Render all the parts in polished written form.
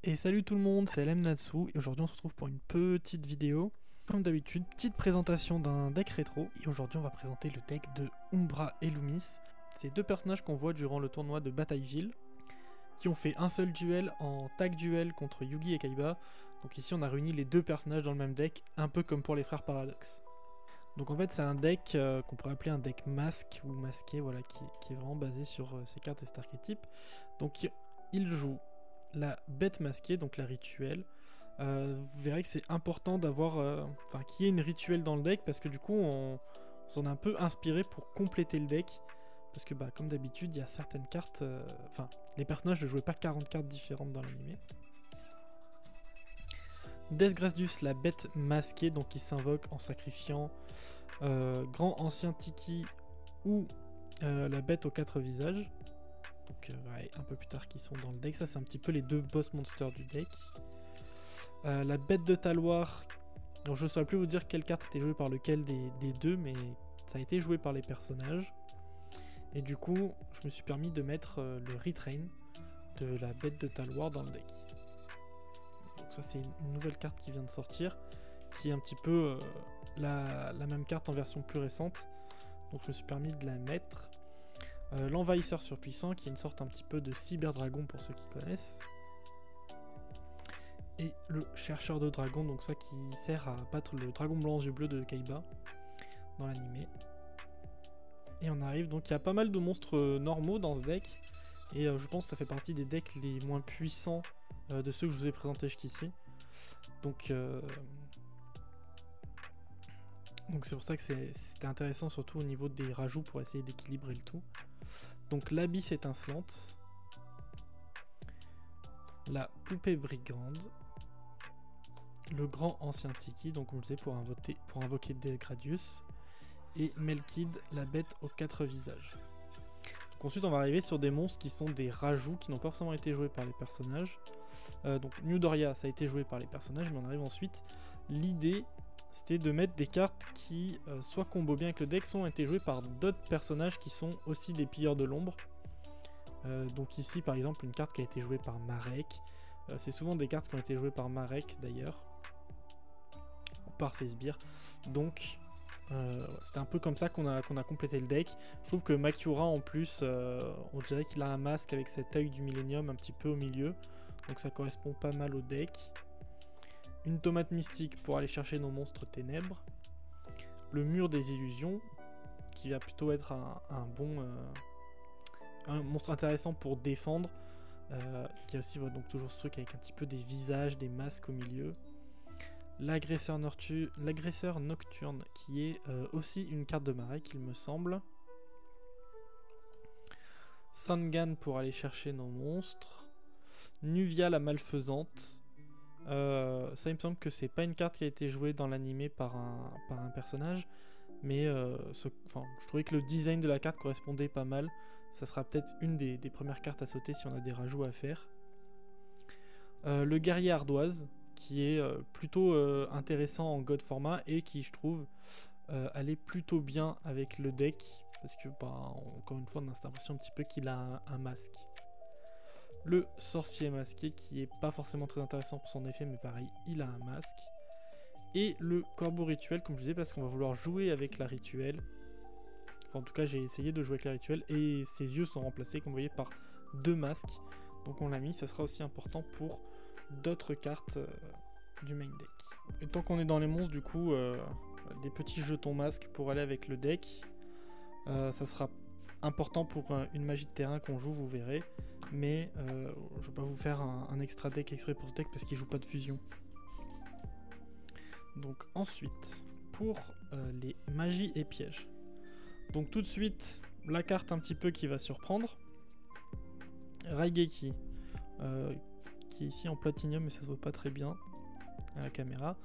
Et salut tout le monde, c'est LMNatsu et aujourd'hui on se retrouve pour une petite vidéo. Comme d'habitude, petite présentation d'un deck rétro et aujourd'hui on va présenter le deck de Umbra et Loomis. C'est deux personnages qu'on voit durant le tournoi de Batailleville qui ont fait un seul duel en tag duel contre Yugi et Kaiba. Donc ici on a réuni les deux personnages dans le même deck, un peu comme pour les frères Paradox. Donc en fait c'est un deck qu'on pourrait appeler un deck masque ou masqué, voilà, qui est vraiment basé sur ces cartes et cet archétype. Donc il joue la bête masquée, donc la rituelle. Vous verrez que c'est important d'avoir, qu'il y ait une rituelle dans le deck parce que du coup on s'en est un peu inspiré pour compléter le deck. Parce que comme d'habitude il y a certaines cartes, les personnages ne jouaient pas 40 cartes différentes dans l'animé. Desgradius, la bête masquée, donc qui s'invoque en sacrifiant Grand Ancien Tiki ou la bête aux 4 visages. Donc un peu plus tard qui sont dans le deck. Ça c'est un petit peu les deux boss monsters du deck. La bête de Taloir. Donc je ne saurais plus vous dire quelle carte était jouée par lequel des deux, mais ça a été joué par les personnages. Et du coup, je me suis permis de mettre le retrain de la bête de Taloir dans le deck. Donc ça c'est une nouvelle carte qui vient de sortir, qui est un petit peu la même carte en version plus récente. Donc je me suis permis de la mettre. L'envahisseur surpuissant, qui est une sorte un petit peu de cyberdragon pour ceux qui connaissent. Et le chercheur de dragon, donc ça qui sert à battre le dragon blanc aux yeux bleus de Kaiba dans l'animé. Et on arrive, donc il y a pas mal de monstres normaux dans ce deck. Et je pense que ça fait partie des decks les moins puissants de ceux que je vous ai présentés jusqu'ici. Donc c'est pour ça que c'était intéressant, surtout au niveau des rajouts pour essayer d'équilibrer le tout. Donc l'abysse étincelante, la poupée brigande, le grand ancien Tiki, donc on le disait pour invoquer Desgradius, et Melkid, la bête aux 4 visages. Donc ensuite on va arriver sur des monstres qui sont des rajouts qui n'ont pas forcément été joués par les personnages. Donc New Doria, ça a été joué par les personnages, mais on arrive ensuite. L'idée c'était de mettre des cartes qui soit combo bien avec le deck, soit ont été jouées par d'autres personnages qui sont aussi des pilleurs de l'ombre. Donc ici par exemple une carte qui a été jouée par Marek. C'est souvent des cartes qui ont été jouées par Marek d'ailleurs, ou par ses sbires. Donc c'était un peu comme ça qu'on a complété le deck. Je trouve que Makiura en plus, on dirait qu'il a un masque avec cet œil du Millennium un petit peu au milieu. Donc ça correspond pas mal au deck. Une tomate mystique pour aller chercher nos monstres ténèbres. Le mur des illusions, qui va plutôt être un monstre intéressant pour défendre. Qui a aussi donc toujours ce truc avec un petit peu des visages, des masques au milieu. L'agresseur nocturne, qui est aussi une carte de Marek, il me semble. Sangan pour aller chercher nos monstres. Nuvia la malfaisante. Ça il me semble que c'est pas une carte qui a été jouée dans l'animé par un personnage, mais je trouvais que le design de la carte correspondait pas mal. Ça sera peut-être une des premières cartes à sauter si on a des rajouts à faire. Le guerrier ardoise, qui est plutôt intéressant en God format et qui je trouve allait plutôt bien avec le deck, parce que encore une fois on a cette impression un petit peu qu'il a un masque. Le sorcier masqué, qui est pas forcément très intéressant pour son effet, mais pareil, il a un masque. Et le corbeau rituel, comme je disais, parce qu'on va vouloir jouer avec la rituelle. Enfin, en tout cas, j'ai essayé de jouer avec la rituelle, et ses yeux sont remplacés, comme vous voyez, par 2 masques. Donc on l'a mis, ça sera aussi important pour d'autres cartes du main deck. Et tant qu'on est dans les monstres, du coup, des petits jetons masques pour aller avec le deck. Ça sera important pour une magie de terrain qu'on joue, vous verrez. Mais je vais pas vous faire un extra deck exprès pour ce deck parce qu'il joue pas de fusion. Donc ensuite, pour les magies et pièges. Donc tout de suite, la carte un petit peu qui va surprendre. Raigeki, qui est ici en platinium mais ça se voit pas très bien à la caméra.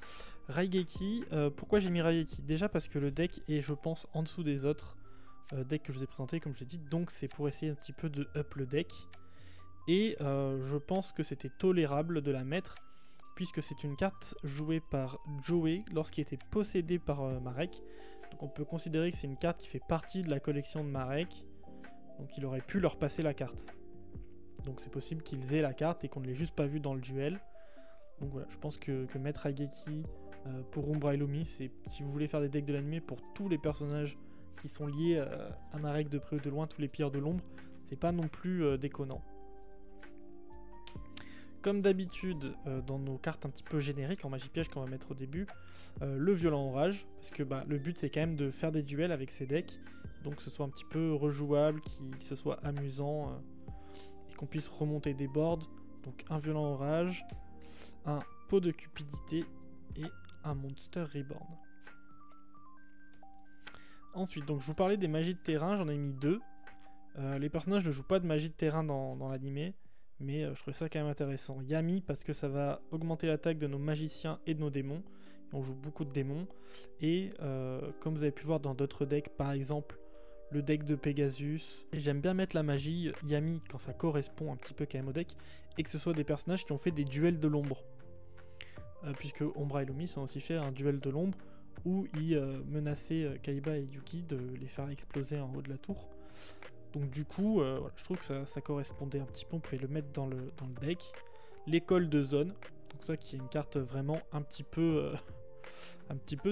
Raigeki, pourquoi j'ai mis Raigeki? Déjà parce que le deck est, je pense, en dessous des autres decks que je vous ai présentés, comme je l'ai dit. Donc c'est pour essayer un petit peu de up le deck. Et je pense que c'était tolérable de la mettre, puisque c'est une carte jouée par Joey lorsqu'il était possédé par Marek. Donc on peut considérer que c'est une carte qui fait partie de la collection de Marek. Donc il aurait pu leur passer la carte. Donc c'est possible qu'ils aient la carte et qu'on ne l'ait juste pas vu dans le duel. Donc voilà, je pense que Maître Hageki pour Umbra et Lumi, c'est si vous voulez faire des decks de l'animé pour tous les personnages qui sont liés à Marek de près ou de loin, tous les pilleurs de l'ombre, c'est pas non plus déconnant. Comme d'habitude, dans nos cartes un petit peu génériques en magie piège qu'on va mettre au début, le violent orage, parce que le but c'est quand même de faire des duels avec ces decks, donc que ce soit un petit peu rejouable, que ce soit amusant, et qu'on puisse remonter des boards. Donc un violent orage, un pot de cupidité et un monster reborn. Ensuite, donc je vous parlais des magies de terrain, j'en ai mis 2. Les personnages ne jouent pas de magie de terrain dans l'animé, mais je trouvais ça quand même intéressant. Yami, parce que ça va augmenter l'attaque de nos magiciens et de nos démons. On joue beaucoup de démons. Et comme vous avez pu voir dans d'autres decks, par exemple le deck de Pegasus. Et j'aime bien mettre la magie Yami quand ça correspond un petit peu quand même au deck, et que ce soit des personnages qui ont fait des duels de l'ombre. Puisque Umbra et Lumi ont aussi fait un duel de l'ombre où ils menaçaient Kaiba et Yuki de les faire exploser en haut de la tour. Donc du coup, voilà, je trouve que ça correspondait un petit peu, on pouvait le mettre dans le deck. L'école de zone, donc ça qui est une carte vraiment un petit peu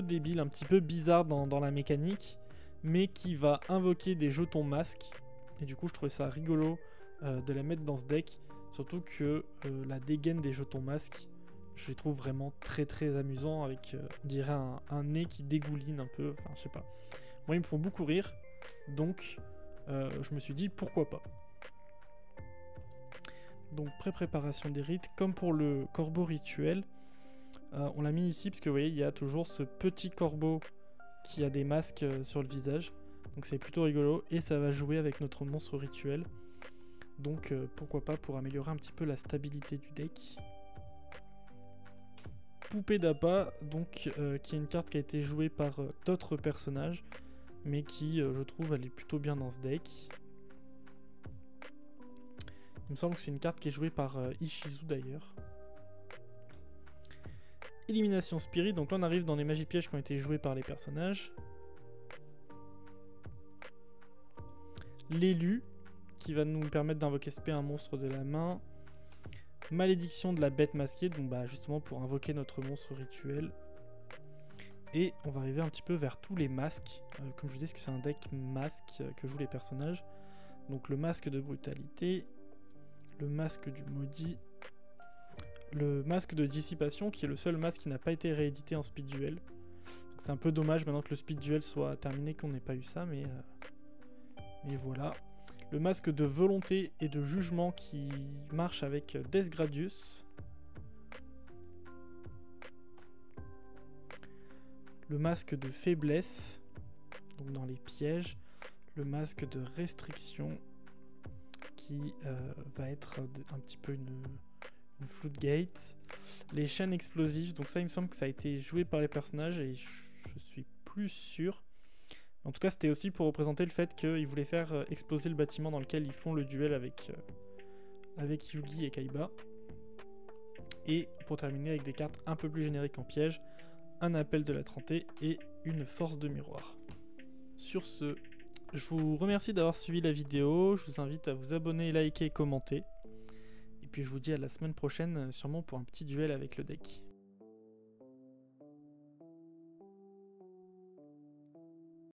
débile, un petit peu bizarre dans la mécanique, mais qui va invoquer des jetons masques. Et du coup, je trouvais ça rigolo de la mettre dans ce deck, surtout que la dégaine des jetons masques, je les trouve vraiment très très amusants, avec on dirait un nez qui dégouline un peu, enfin je sais pas. Moi ils me font beaucoup rire, donc je me suis dit pourquoi pas. Donc pré-préparation des rites, comme pour le corbeau rituel, on l'a mis ici parce que vous voyez il y a toujours ce petit corbeau qui a des masques sur le visage, donc c'est plutôt rigolo et ça va jouer avec notre monstre rituel, donc pourquoi pas pour améliorer un petit peu la stabilité du deck. Poupée d'Appa, donc qui est une carte qui a été jouée par d'autres personnages, mais qui, je trouve, elle est plutôt bien dans ce deck. Il me semble que c'est une carte qui est jouée par Ishizu d'ailleurs. Élimination Spirit, donc là on arrive dans les magies pièges qui ont été jouées par les personnages. L'élu, qui va nous permettre d'invoquer SP un monstre de la main. Malédiction de la bête masquée, donc justement pour invoquer notre monstre rituel. Et on va arriver un petit peu vers tous les masques, comme je vous disais, parce que c'est un deck masque que jouent les personnages. Donc le masque de brutalité, le masque du maudit, le masque de dissipation, qui est le seul masque qui n'a pas été réédité en speed duel. C'est un peu dommage maintenant que le speed duel soit terminé qu'on n'ait pas eu ça, mais voilà. Le masque de volonté et de jugement qui marche avec Death Gradius. Le masque de faiblesse, donc dans les pièges. Le masque de restriction qui va être un petit peu une floodgate. Les chaînes explosives, donc ça il me semble que ça a été joué par les personnages et je suis plus sûr. En tout cas, c'était aussi pour représenter le fait qu'ils voulaient faire exploser le bâtiment dans lequel ils font le duel avec Yugi et Kaiba. Et pour terminer avec des cartes un peu plus génériques en piège, un appel de la Trentée et une force de miroir. Sur ce, je vous remercie d'avoir suivi la vidéo, je vous invite à vous abonner, liker et commenter. Et puis je vous dis à la semaine prochaine, sûrement pour un petit duel avec le deck.